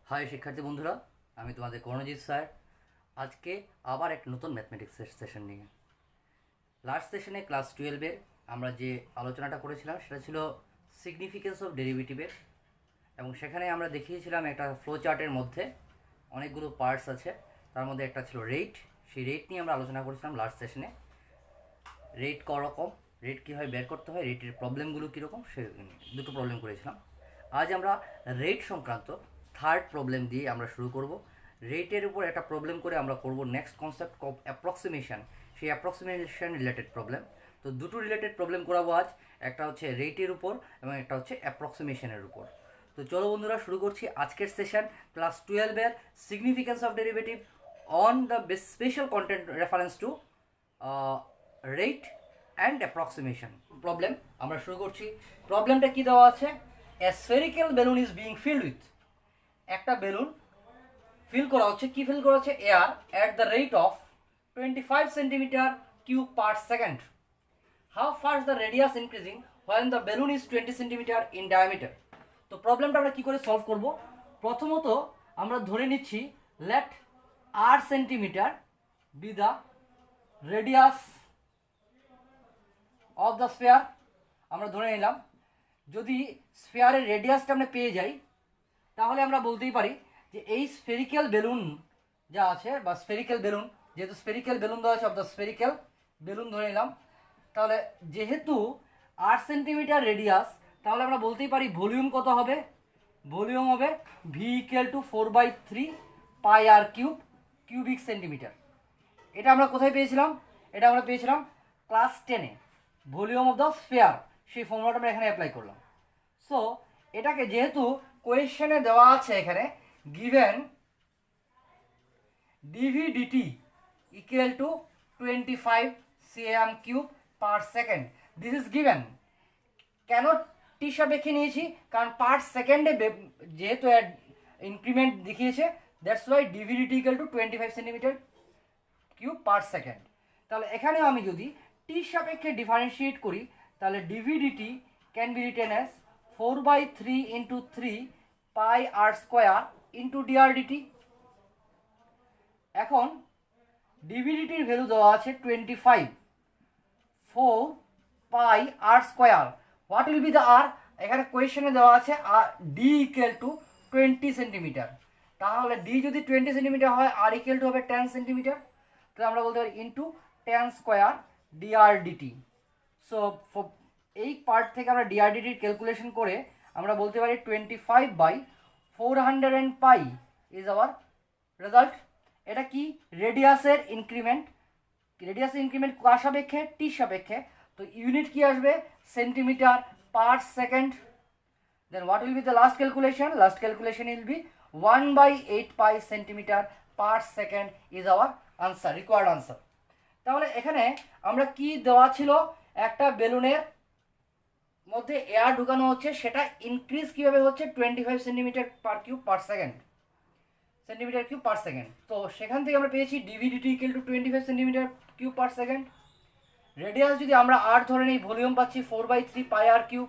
High শিক্ষার্থী বন্ধুরা, আমি তোমাদের কর্ণজিৎ স্যার। আজকে আবার এক নতুন ম্যাথমেটিক্সের সেশন নিয়ে। লাস্ট সেশনে ক্লাস 12-এর আমরা যে আলোচনাটা করেছিলাম সেটা ছিল সিগনিফিকেন্স অফ ডেরিভেটিভের, এবং সেখানে আমরা দেখিয়েছিলাম একটা ফ্লো চার্টের মধ্যে অনেকগুলো পার্টস আছে, তার মধ্যে একটা ছিল রেট। সেই রেট নিয়ে আমরা আলোচনা করেছিলাম লাস্ট সেশনে। রেট করকম, রেট কীভাবে বের করতে হয়, রেটের প্রবলেমগুলো কীরকম, সে দুটো প্রবলেম করেছিলাম। আজ আমরা রেট সংক্রান্ত থার্ড প্রবলেম দিয়ে আমরা শুরু করব। রেটের উপর একটা প্রবলেম করে আমরা করব নেক্সট কনসেপ্ট অফ অ্যাপ্রক্সিমেশন, সেই অ্যাপ্রক্সিমেশন রিলেটেড প্রবলেম। তো দুটো রিলেটেড প্রবলেম করাবো আজ, একটা হচ্ছে রেটের উপর এবং একটা হচ্ছে অ্যাপ্রক্সিমেশনের উপর। তো চলো বন্ধুরা, শুরু করছি আজকের সেশন ক্লাস 12-এর significance of derivative on the special content reference to rate and approximation problem. আমরা শুরু করছি। প্রবলেমটা কি দেওয়া আছে? A spherical balloon is being filled with, একটা বেলুন ফিল করা হচ্ছে, কি ফিল করা হচ্ছে? Air at the rate of 25 centimetre cube per second. How fast the radius increasing when the balloon is 20 centimetre in diameter. তো প্রবলেমটা আমরা কি করে সলভ করব? প্রথমত আমরা ধরে নিচ্ছি let r centimetre be the radius of the sphere. আমরা ধরে নিলাম যদি স্ফেয়ারের রেডিয়াসটা আমরা পেয়ে যাই, তাহলে আমরা বলতেই পারি যে এই স্ফেরিক্যাল বেলুন যা আছে, বা স্ফেরিক্যাল বেলুন, যেহেতু স্ফেরিক্যাল বেলুন দেওয়া আছে, অফ দ্য স্ফেরিক্যাল বেলুন ধরে নিলাম, তাহলে যেহেতু 8 সেন্টিমিটার রেডিয়াস, তাহলে আমরা বলতেই পারি ভলিউম কত হবে? ভলিউম হবে V equal to 4/3 pi R cube cubic centimetre. এটা আমরা কোথায় পেয়েছিলাম? এটা আমরা পেয়েছিলাম ক্লাস 10-এ, ভলিউম অফ দ্য স্ফেয়ার। সেই ফর্মুলাটা আমরা এখানে অ্যাপ্লাই করলাম। সো এটাকে যেহেতু কোয়েশ্চেনে দেওয়া আছে, এখানে given dv dt equal to 25 cm cube per second, this is given. কেন টি সাপেক্ষে নিয়েছি? কারণ পার সেকেন্ডে যেহেতু ইনক্রিমেন্ট দেখিয়েছে, that's why dV dt equal to 25 centimetre cube per second. তাহলে এখানে আমি যদি টি সাপেক্ষে ডিফারেন্সিয়েট করি, তাহলে dV dt can be written as 4/3 into 3 pi R square into dR dt. এখন ডিভিডিটির ভ্যালু দেওয়া আছে 25, 4 pi R square. What will be the R? এখানে কোয়েশনে দেওয়া আছে আর ডি ইকুয়াল টু 20 সেন্টিমিটার। তাহলে ডি যদি 20 সেন্টিমিটার হয়, আর ইকুয়াল টু হবে 10 সেন্টিমিটার। তাহলে আমরা বলতে পারি into 10 square dr dt. So এই পার্ট থেকে আমরা ডিআর ডিটির ক্যালকুলেশন করে আমরা বলতে পারি 25/400 পাই ইজ আওয়ার রেজাল্ট। এটা কি? রেডিয়াসের ইনক্রিমেন্ট। রেডিয়াসের ইনক্রিমেন্ট কার সাপেক্ষে? টি সাপেক্ষে। তো ইউনিট কি আসবে? Centimetre per second. Then what will be the last calculation? Last calculation will be 1/8 pi centimetre per second is our answer, required answer. তাহলে এখানে আমরা কি দেওয়া ছিল? একটা বেলুনের মধ্যে এয়ার ঢুকানো হচ্ছে, সেটা ইনক্রিজ কিভাবে হচ্ছে? 25 centimetre per cube per second, centimetre cube per second. তো সেখান থেকে আমরা পেয়েছি dV dt equal to 25 centimetre cube per second. Radius যদি আমরা আর ধরে নিই, ভলিউম পাচ্ছি 4/3 পাই আর কিউব।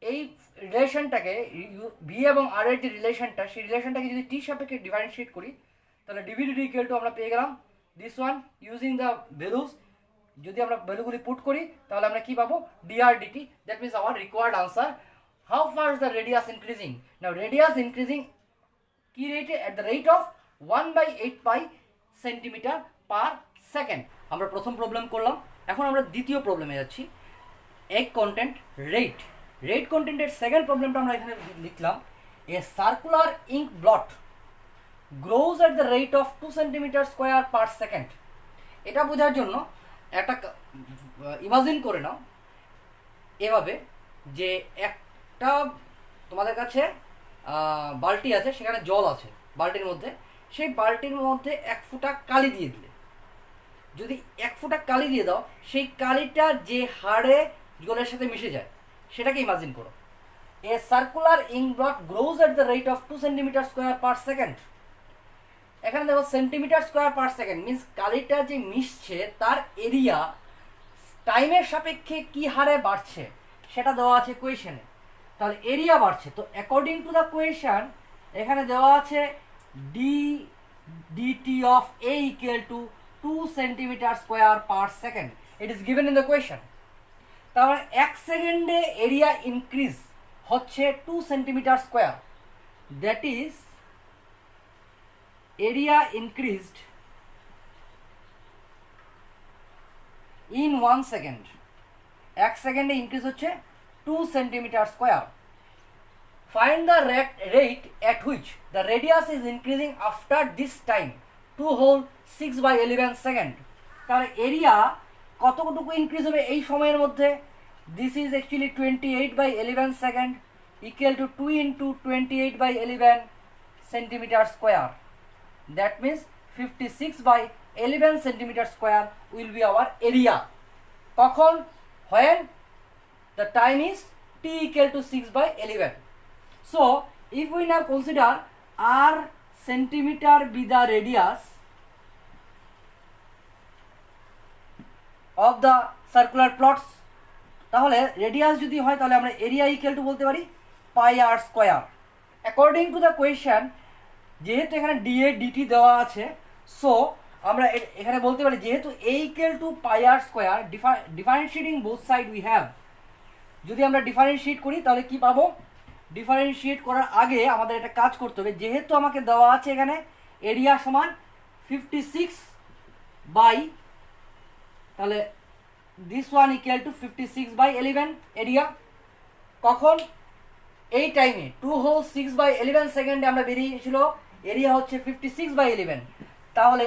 এই রিলেশনটাকে, ভি এবং আর এর যে রিলেশনটা, সেই রিলেশনটাকে যদি টি সাপেক্ষে ডিফারেন্সিয়েট করি, তাহলে ডিভিডিটি ইকুয়াল টু আমরা পেয়ে গেলাম this one using the values. যদি আমরা ভ্যালুগুলি পুট করি, তাহলে আমরা কি পাবো? Dr dt. That means our required answer. How fast the radius increasing? Now radius increasing কি রেটে? At the rate of 1/8 pi centimetre per second. আমরা প্রথম প্রবলেম করলাম। এখন আমরা দ্বিতীয় প্রবলেমে যাচ্ছি, এগ কন্টেন্ট রেট। রেট কন্টেন্টের সেকেন্ড প্রবলেমটা আমরা এখানে লিখলাম, a circular ink blot grows at the rate of 2 centimetre square per second. এটা বোঝার জন্য একটা ইমাজিন করে নাও এভাবে, যে একটা তোমাদের কাছে বালতি আছে, সেখানে জল আছে বালতির মধ্যে। সেই বালতির মধ্যে 1 ফোঁটা কালি দিয়ে দিলে, যদি 1 ফোঁটা কালি দিয়ে দাও, সেই কালিটা যে হাড়ে জলের সাথে মিশে যায়, সেটাকে ইমাজিন করো। A circular ink blot grows at the rate of 2 centimetre square per second. এখানে দেখো centimetre square per second means কালিটা যে মিশছে তার এরিয়া টাইমের সাপেক্ষে কি হারে বাড়ছে সেটা দেওয়া আছে কোয়েশনে। তাহলে এরিয়া বাড়ছে, তো অ্যাকর্ডিং টু দ্য কোয়েশন এখানে দেওয়া আছে d dt of a equal to 2 centimetre square per second, it is given in the question. তারপরে 1 সেকেন্ডে এরিয়া ইনক্রিজ হচ্ছে 2 centimetre square, that is area increased in 1 second. 1 সেকেন্ডে increase হচ্ছে 2 centimetre square. Find the rate at which the radius is increasing after this time to whole 6/11 second। তাহলে area কতটুকু increase হবে এই সময়ের মধ্যে? This is actually 28/11 second equal to 2 into 28/11 centimetre square, that means 56/11 centimetre square will be our area. কখন? when the time is t equal to 6/11. So if we now consider r centimeter be the radius of the circular plots, তাহলে radius যদি হয় তাহলে আমরা area equal to বলতে পারি pi R square. According to the question, যেহেতু এখানে DA DT দেওয়া আছে, সো আমরা এখানে বলতে পারি যেহেতু A equal to pi R square, differentiating both side we have. যদি আমরা ডিফারেন্সিয়েট করি তাহলে কি পাবো? ডিফারেন্সিয়েট করার আগে আমাদের একটা কাজ করতে হবে, যেহেতু আমাকে দেওয়া আছে এখানে এরিয়া সমান 56 বাই, তাহলে this one equal to 56/11 area. কখন? এই টাইমে 2 হোল 6/11 সেকেন্ডে আমরা বেরিয়েছিল এরিয়া হচ্ছে 56/11। তাহলে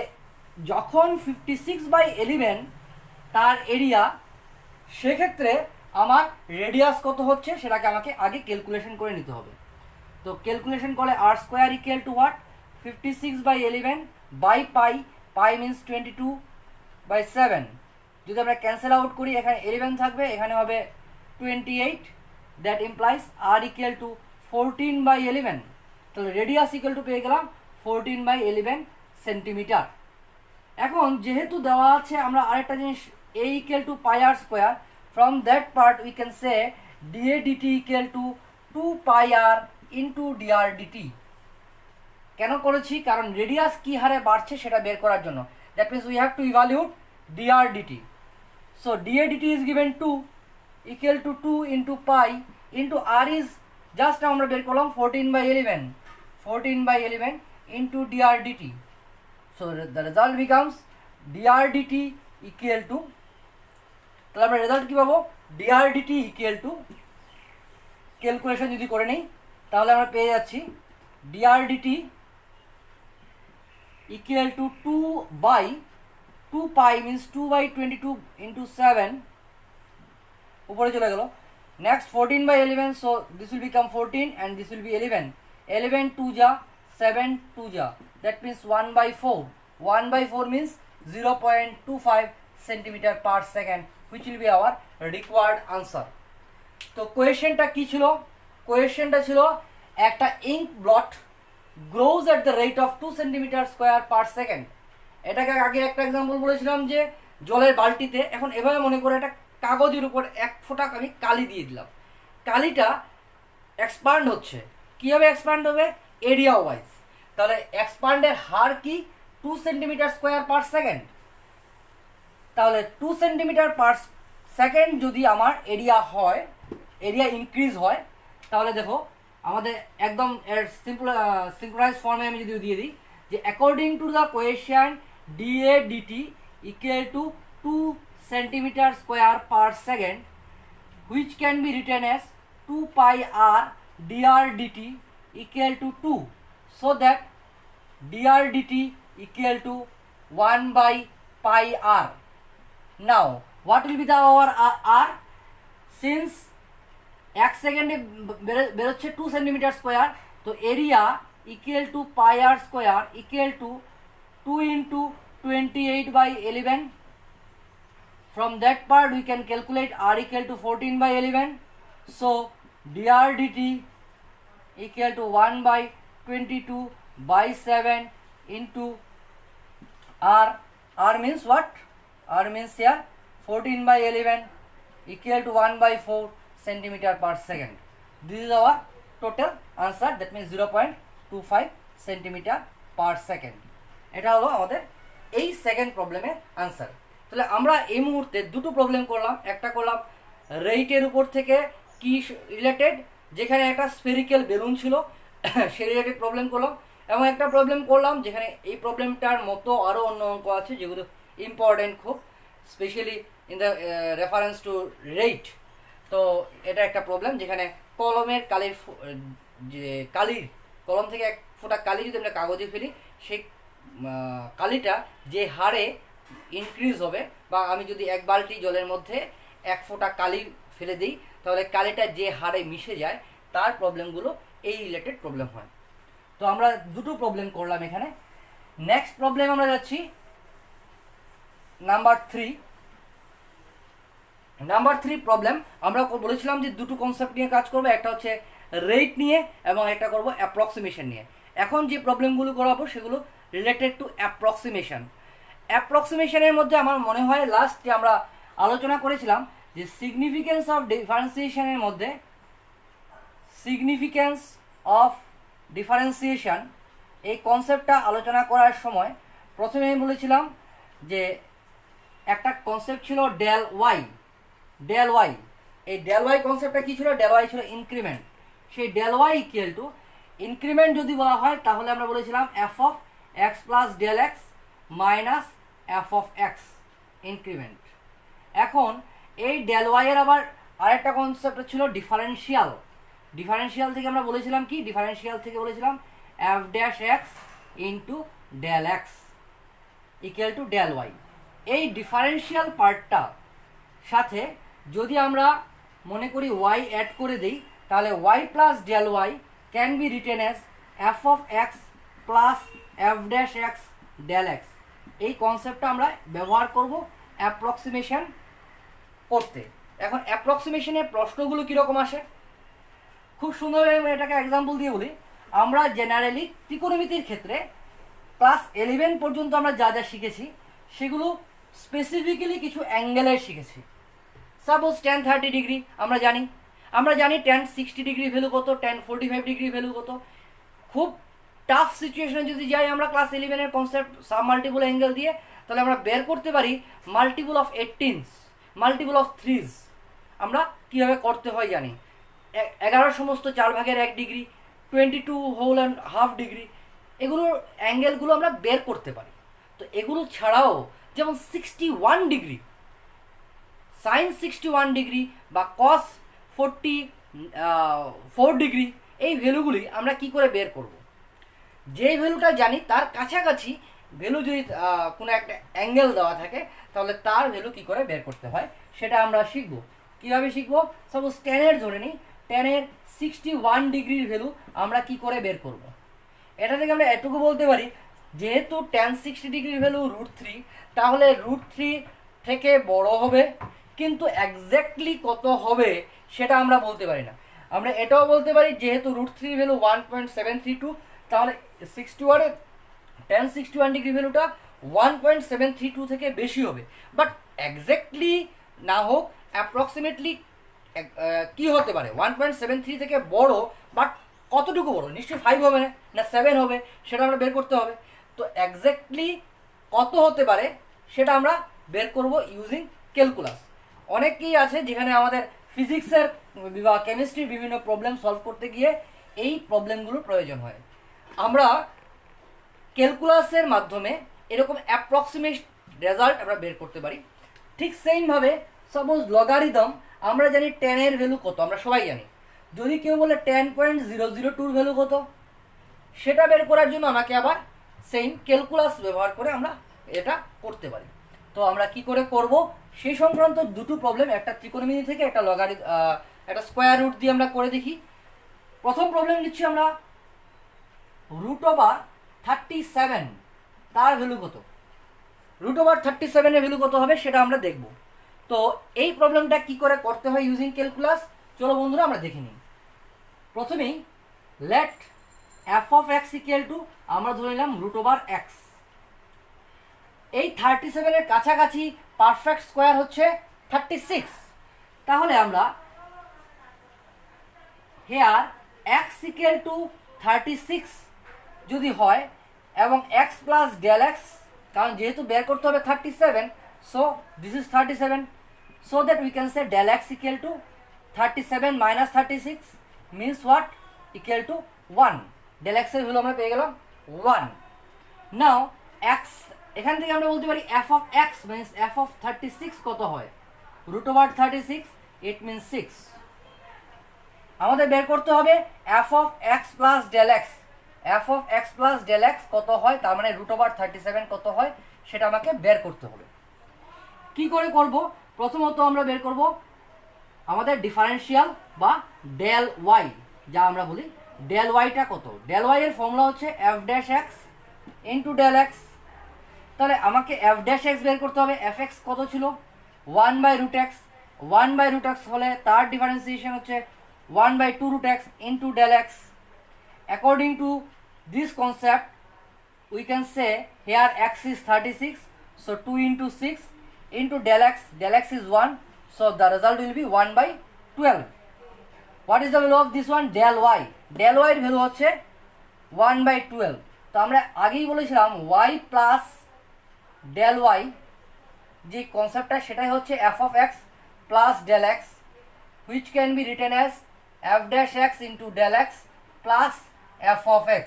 যখন 56/11 তার এরিয়া, সেক্ষেত্রে আমার রেডিয়াস কত হচ্ছে সেটাকে আমাকে আগে ক্যালকুলেশন করে নিতে হবে। তো ক্যালকুলেশন করলে R square equal to what? 56/11 by pi, pi means 22/7। যদি আমরা ক্যান্সেল আউট করি, এখানে 11 থাকবে, এখানে হবে 28, that implies r equal to 14/11। তাহলে রেডিয়াস ইকুয়াল টু পেয়ে গেলাম 14/11 সেন্টিমিটার। এখন যেহেতু দেওয়া আছে, আমরা আরেকটা জিনিস A equal to pi R square, from that part we can say dA dt equal to 2 pi r into dr dt। কেন করেছি? কারণ রেডিয়াস কি হারে বাড়ছে সেটা বের করার জন্য। That means we have to evaluate dr dt। So dA dt is given 2 equal to 2 into pi into r is just আমরা বের করলাম 14/11 into dr dt। So the result becomes dr dt equal to, তাহলে আমরা result কী পাবো? dr dt equal to, calculation যদি করে নিই তাহলে আমরা পেয়ে যাচ্ছি dr dt equal to 2 pi means 2/22 into 7, উপরে চলে গেল। Next 14/11, so this will become 14 and this will be 11 2 যা 7 2 যা, that means 1/4। 1/4 means 0.25 centimetre per second, which will be our required answer। তো কোয়েশ্চেনটা কি ছিল? কোয়েশ্চেনটা ছিল একটা ink blot grows at the rate of 2 centimetre square per second. এটাকে আগে একটা এক্সাম্পল বলেছিলাম যে জলের বালতিতে, এখন এভাবে মনে করে একটা কাগজের উপর এক ফোঁটা আমি কালি দিয়ে দিলাম, কালিটা এক্সপান্ড হচ্ছে। কীভাবে এক্সপান্ড হবে? Area wise. তাহলে এক্সপান্ডের হার কি? 2 সেন্টিমিটার স্কোয়ার পার সেকেন্ড। তাহলে 2 সেন্টিমিটার পার সেকেন্ড যদি আমার এরিয়া হয়, এরিয়া ইনক্রিজ হয়, তাহলে দেখো আমাদের একদম সিঙ্ক্রোনাইজ ফর্মে আমি যদি দিয়ে দিই যে according to the question dA dt equal to 2 centimetre square per second, which can be written as 2 pi r dr dt equal to 2, so that dr dt equal to 1/pi r। Now what will be the our r? Since 1 সেকেন্ডে বেরোচ্ছে 2 centimetre square, তো area equal to pi R square equal to 2 into 28/11। From that part we can calculate r equal to 14/11, so dr dt equal to 1/22/7 into r. R means what? R means here 14/11 equal to 1/4 centimeter per second. This is our total answer, that means 0.5 0.25 centimetre per second. এটা হলো আমাদের এই second প্রবলেমের answer. তাহলে আমরা এই মুহূর্তে দুটো প্রবলেম করলাম, একটা করলাম রেটের উপর থেকে কি রিলেটেড, যেখানে একটা স্ফেরিক্যাল বেলুন ছিল সেই রিলেটেড প্রবলেম করলাম, এবং একটা প্রবলেম করলাম যেখানে এই প্রবলেমটার মতো আরও অন্য অঙ্ক আছে যেগুলো ইম্পর্টেন্ট খুব, specially in the reference to rate. তো এটা একটা প্রবলেম যেখানে কলমের কালির যে কালির কলম থেকে এক ফোঁটা কালি যদি আমরা কাগজে ফেলি, সেই কালিটা যে হারে ইনক্রিজ হবে, বা আমি যদি এক বালতি জলের মধ্যে এক ফোঁটা কালি ফেলে দিই তাহলে কালিটা যে হারে মিশে যায়, তার প্রবলেমগুলো এই রিলেটেড প্রবলেম হয়। তো আমরা দুটো প্রবলেম করলাম এখানে। নেক্সট প্রবলেম আমরা যাচ্ছি নাম্বার 3। নাম্বার 3 প্রবলেম আমরা বলেছিলাম যে দুটো কনসেপ্ট নিয়ে কাজ করবো, একটা হচ্ছে রেট নিয়ে এবং একটা করব অ্যাপ্রক্সিমেশন নিয়ে। এখন যে প্রবলেমগুলো করাবো সেগুলো রিলেটেড টু অ্যাপ্রক্সিমেশন। অ্যাপ্রক্সিমেশনের মধ্যে আমার মনে হয় লাস্ট যে আমরা আলোচনা করেছিলাম যে সিগনিফিকেন্স অফ ডিফারেন্সিয়েশনের মধ্যে, সিগনিফিকেন্স অফ ডিফারেন্সিয়েশন এই কনসেপ্টটা আলোচনা করার সময় প্রথমে আমি বলেছিলাম যে একটা কনসেপ্ট ছিল ডেল ওয়াই। ডেল ওয়াই, এই ডেল ওয়াই কনসেপ্টটা কী ছিল? ডেল ওয়াই ছিল ইনক্রিমেন্ট। সেই del y equal to increment যদি বলা হয় তাহলে আমরা বলেছিলাম f of x plus del x minus f of x increment. এখন এই ডেল ওয়াইয়ের আবার আরেকটা কনসেপ্ট ছিল ডিফারেন্সিয়াল। ডিফারেন্সিয়াল থেকে আমরা বলেছিলাম কি? ডিফারেন্সিয়াল থেকে বলেছিলাম f dash x into del x equal to del y. এই ডিফারেন্সিয়াল পার্টটা সাথে যদি আমরা মনে করি ওয়াই অ্যাড করে দিই তাহলে y plus del y can be written as f of x plus f dash x del x. এই কনসেপ্টটা আমরা ব্যবহার করব অ্যাপ্রক্সিমেশন করতে। এখন অ্যাপ্রক্সিমেশনের প্রশ্নগুলো কীরকম আসে খুব সুন্দরভাবে আমি এটাকে এক্সাম্পল দিয়ে বলি। আমরা জেনারেলি ত্রিকোণমিতির ক্ষেত্রে ক্লাস 11 পর্যন্ত আমরা যা যা শিখেছি সেগুলো স্পেসিফিক্যালি কিছু অ্যাঙ্গেলের শিখেছি। সাপোজ tan 30 ডিগ্রি আমরা জানি tan 60 ডিগ্রি ভ্যালু কত, tan 45 ডিগ্রি ভ্যালু কত। খুব টাফ সিচুয়েশনে যদি যাই আমরা ক্লাস 11-এর কনসেপ্ট সাব মাল্টিপল অ্যাঙ্গেল দিয়ে, তাহলে আমরা বের করতে পারি multiple of 18s, multiple of 3s। আমরা কীভাবে করতে হয় জানি। 11 সমস্ত 4 ভাগের 1 degree, 22 whole and half degree, এগুলোর অ্যাঙ্গেলগুলো আমরা বের করতে পারি। তো এগুলো ছাড়াও যেমন 61 ডিগ্রি, সাইন 61 ডিগ্রি বা কস 44 ডিগ্রি, এই ভ্যালুগুলি আমরা কি করে বের করব? যেই ভ্যালুটা জানি তার কাছাকাছি ভ্যালু যদি কোনো একটা অ্যাঙ্গেল দেওয়া থাকে তাহলে তার ভ্যালু কি করে বের করতে হয় সেটা আমরা শিখব। কীভাবে শিখব? সাপোজ টেনের ধরে নিই, টেনের 61 ডিগ্রির ভ্যালু আমরা কি করে বের করব? এটা থেকে আমরা এটুকু বলতে পারি যেহেতু tan 60 ডিগ্রির ভ্যালু √3, তাহলে √3 থেকে বড় হবে, কিন্তু এক্স্যাক্টলি কত হবে সেটা আমরা বলতে পারি না। আমরা এটাও বলতে পারি যেহেতু √3 ভ্যালু 1.732, তাহলে 61-এর tan 61 ডিগ্রি ভ্যালুটা 1.732 থেকে বেশি হবে। বাট এক্স্যাক্টলি না হোক, অ্যাপ্রক্সিমেটলি কি হতে পারে? 1.73 থেকে বড়, বাট কতটুকু বড়? নিশ্চয়ই 5 হবে না 7 হবে, সেটা আমরা বের করতে হবে। তো এক্স্যাক্টলি কত হতে পারে সেটা আমরা বের করব ইউজিং ক্যালকুলাস। অনেকেই আছে যেখানে আমাদের ফিজিক্সের বা কেমিস্ট্রির বিভিন্ন প্রবলেম সলভ করতে গিয়ে এই প্রবলেমগুলোর প্রয়োজন হয়। আমরা ক্যালকুলাসের মাধ্যমে এরকম অ্যাপ্রক্সিমেট রেজাল্ট আমরা বের করতে পারি। ঠিক সেইমভাবে সাপোজ লগারিদম, আমরা জানি টেনের ভ্যালু কত, আমরা সবাই জানি। যদি কেউ বলে 10.002 ভ্যালু কত, সেটা বের করার জন্য আমাকে আবার সেম ক্যালকুলাস ব্যবহার করে আমরা এটা করতে পারি। তো আমরা কি করে করব সেই সংক্রান্ত দুটো প্রবলেম, একটা ত্রিকোণমিতি থেকে, একটা স্কোয়ার রুট দিয়ে আমরা করে দেখি। প্রথম প্রবলেম নিচ্ছি আমরা √37, তার ভ্যালু কত? √37-এর ভ্যালু কত হবে সেটা আমরা দেখব। তো এই প্রবলেমটা কি করে করতে হয় ইউজিং ক্যালকুলাস, চলো বন্ধুরা আমরা দেখে নিই। প্রথমেই let f of x equal to, আমরা ধরে নিলাম √x। এই 37-এর কাছাকাছি পারফেক্ট স্কোয়ার হচ্ছে 36, তাহলে আমরা হেয়ার x ইকুয়াল টু 36 যদি হয় এবং x প্লাস ডেল এক্স, কারণ যেহেতু বের করতে হবে 37, so this is 37, so that we can say del x equal to 37 minus 36 means what, equal to 1। ডেল এক্সের ভ্যালু আমরা পেয়ে গেলাম 1। নাও এক্স, এখান থেকে আমরা বলতে পারি F of x means F of 36 কত হয়, রুট ওভার 36, ইট মিনস 6। আমাদের বের করতে হবে f of x plus del x, f of x plus del x কত হয়, তার মানে রুট ওভার 37 কত হয় সেটা আমাকে বের করতে হবে। কি করে করব? প্রথমত আমরা বের করব আমাদের ডিফারেন্সিয়াল বা ডেল ওয়াই, যা আমরা বলি ডেল ওয়াইটা কত। ডেল ওয়াই এর ফর্মুলা হচ্ছে f dash x into del x. তাহলে আমাকে এফ ড্যাশ এক্স বের করতে হবে। এফ এক্স কত ছিল? 1/√x। 1/√x হলে তার ডিফারেন্সিয়েশন হচ্ছে 1/2√x into del x. According to this concept we can say here x is 36, so 2 into 6 into del x is 1, so the result will be 1/12. What is the value of this one? del y এর value হচ্ছে 1/12। তো আমরা আগেই বলেছিলাম y plus del y যে কনসেপ্টটা সেটাই হচ্ছে f of x plus del x, which can be written as f dash x into del x plus f of x।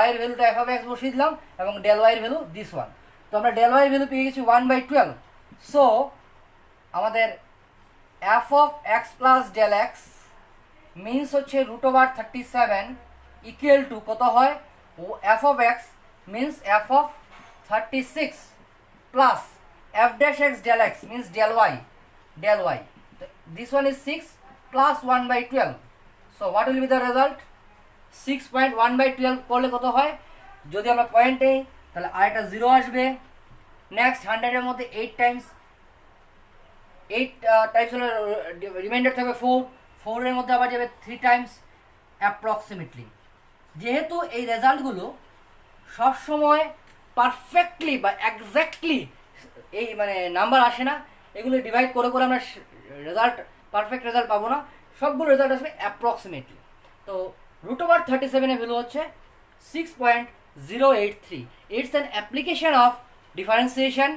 y এর ভ্যালুটা f of x বসিয়ে দিলাম এবং del y এর ভ্যালু দিস ওয়ান। তো আমরা del y এর value পেয়ে গেছি 1/12। সো আমাদের f of x plus del x means হচ্ছে রুট ওভার 37 ইকুয়াল টু কত হয়, f of x means f of 36 plus f dash x del x means del y, this one is 6 plus 1/12, so what will be the result? 6.1/12 করলে কত হয়, যদি আমরা point নেই তাহলে আরেকটা 0 আসবে। নেক্সট 100 এর মধ্যে 8 টাইমস হলে রিমাইন্ডার থাকবে 4 এর মধ্যে আবার যাবে 3 টাইমস অ্যাপ্রক্সিমেটলি। যেহেতু এই রেজাল্টগুলো সবসময় পারফেক্টলি বা এক্স্যাক্টলি এই মানে নাম্বার আসে না, এগুলো ডিভাইড করে করে আমরা পারফেক্ট রেজাল্ট পাবো না, সবগুলো রেজাল্ট আসবে অ্যাপ্রক্সিমেটলি। তো root over 37 এর ভ্যালু হচ্ছে 6.083। It's an application of differentiation,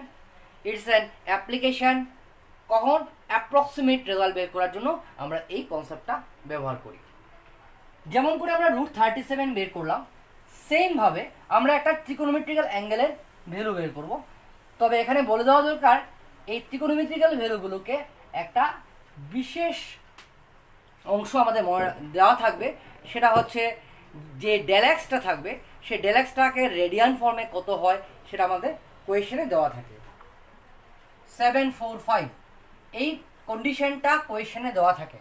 it's an application কখন অ্যাপ্রক্সিমেট রেজাল্ট বের করার জন্য আমরা এই কনসেপ্টটা ব্যবহার করি। যেমন করে আমরা √37 বের করলাম, সেমভাবে আমরা একটা ট্রিকোনোমেট্রিক্যাল অ্যাঙ্গেলের ভ্যালু বের করব। তবে এখানে বলে দেওয়া দরকার এই ট্রিকোনোমেট্রিক্যাল ভ্যালুগুলোকে একটা বিশেষ অংশ আমাদের দেওয়া থাকবে, সেটা হচ্ছে যে ডেল এক্সটা থাকবে সেই ডেল এক্সটাকে রেডিয়ান ফর্মে কত হয় সেটা আমাদের কোয়েশনে দেওয়া থাকে। 745 এই কন্ডিশনটা কোয়েশনে দেওয়া থাকে।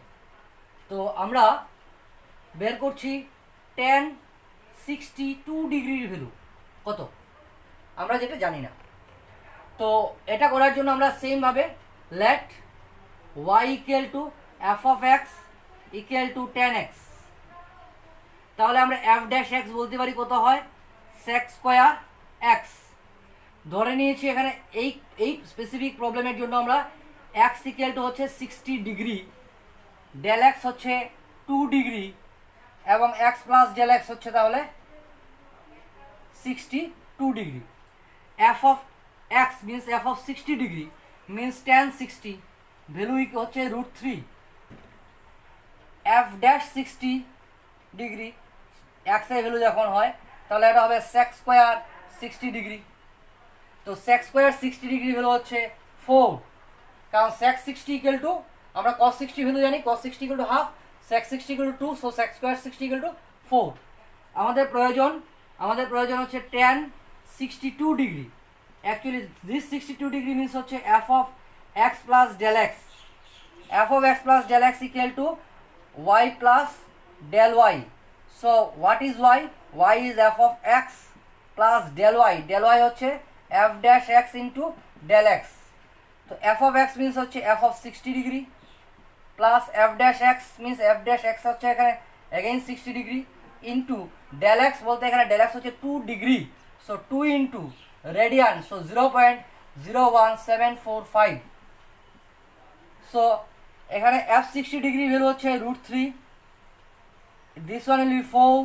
তো আমরা বের করছি tan 62 ডিগ্রির ভ্যালু কত, আমরা যেটা জানি না। তো এটা করার জন্য আমরা সেমভাবে let y equal to f of x equal to tan x, তাহলে আমরা f ড্যাশ x বলতে পারি কত হয়, sec স্কয়ার x। ধরে নিয়েছি এখানে এই স্পেসিফিক প্রবলেমের জন্য আমরা x ইকুয়াল টু হচ্ছে 60 ডিগ্রি, ডেল x হচ্ছে 2 ডিগ্রি এবং x প্লাস ডেল x হচ্ছে তাহলে 62 degree. f of x means f of 60 degree means tan 60, value হচ্ছে √3। f dash 60 ডিগ্রি x এর ভ্যালু যখন হয় তাহলে এটা হবে sec স্কয়ার 60 ডিগ্রি। তো sec স্কয়ার 60 ডিগ্রি ভ্যালু হচ্ছে 4, কারণ sec 60 ইকুয়াল টু আমরা cos 60 ভ্যালু জানি, cos 60 equal to half, sec 60 equal to 2, so sec square 60 equal to 4। আমাদের প্রয়োজন হচ্ছে tan 62 degree. Actually this 62 degree means হচ্ছে f of x plus del x, f of x plus del x equal to y plus del y. So what is y? Y is f of x plus del y. Del y হচ্ছে f dash x into del x. তো f of x means হচ্ছে f of 60 degree plus f dash x means f dash x হচ্ছে এখানে again 60 degree into del x বলতে এখানে del x হচ্ছে 2 degree, so 2 into radian, so 0.01745. so এখানে f 60 degree value হচ্ছে √3, this one will be 4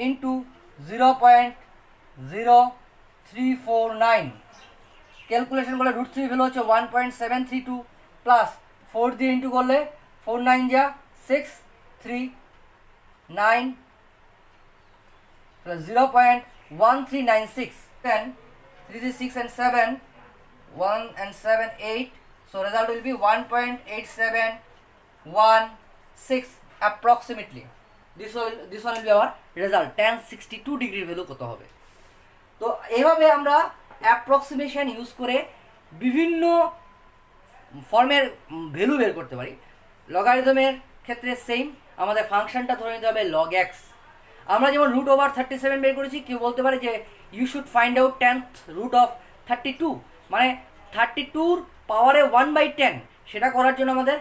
into 0.0349। Calculation করলে √3 value হচ্ছে 1.732 plus 4 দিয়ে ইন্টু করলে 4 9 যা 639 plus 0.1396, 10 3 6 and 7 1 and 7 8, so result will be 1.8716 approximately. This one will be our result. tan 62 ডিগ্রির value কত হবে? তো এইভাবে আমরা অ্যাপ্রক্সিমেশন ইউজ করে বিভিন্ন ফর্মের ভ্যালু বের করতে পারি। লগারিদমের ক্ষেত্রে সেম, আমাদের ফাংশনটা ধরে নিতে হবে log x। আমরা যেমন √37 বের করেছি, কেউ বলতে পারে যে you should find out 10th root of 32, মানে 32 পাওয়ারে 1/10। সেটা করার জন্য আমাদের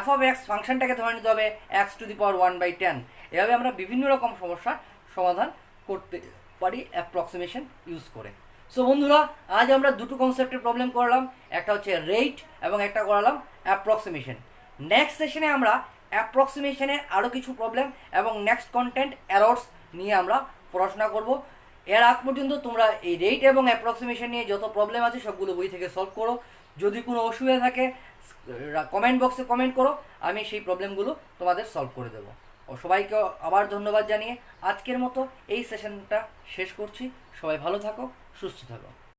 f of x ফাংশনটাকে ধরে নিতে হবে x টু দি পাওয়ার 1/10। এভাবে আমরা বিভিন্ন রকম সমস্যার সমাধান করতে পারি অ্যাপ্রক্সিমেশন ইউজ করে। সো বন্ধুরা, আজ আমরা দুটো কনসেপ্টের প্রবলেম করলাম, একটা হচ্ছে রেট এবং একটা করালাম অ্যাপ্রক্সিমেশন। নেক্সট সেশনে আমরা অ্যাপ্রক্সিমেশনের আরও কিছু প্রবলেম এবং নেক্সট কন্টেন্ট এরর্স নিয়ে আমরা পড়াশোনা করব। এর আগ পর্যন্ত তোমরা এই রেট এবং অ্যাপ্রক্সিমেশন নিয়ে যত প্রবলেম আছে সবগুলো বই থেকে সলভ করো। যদি কোনো অসুবিধা থাকে কমেন্ট বক্সে কমেন্ট করো, আমি সেই প্রবলেমগুলো তোমাদের সলভ করে দেবো। ও সবাইকে আবার ধন্যবাদ জানিয়ে আজকের মতো এই সেশনটা শেষ করছি। সবাই ভালো থাকো, সুস্থ থাকো।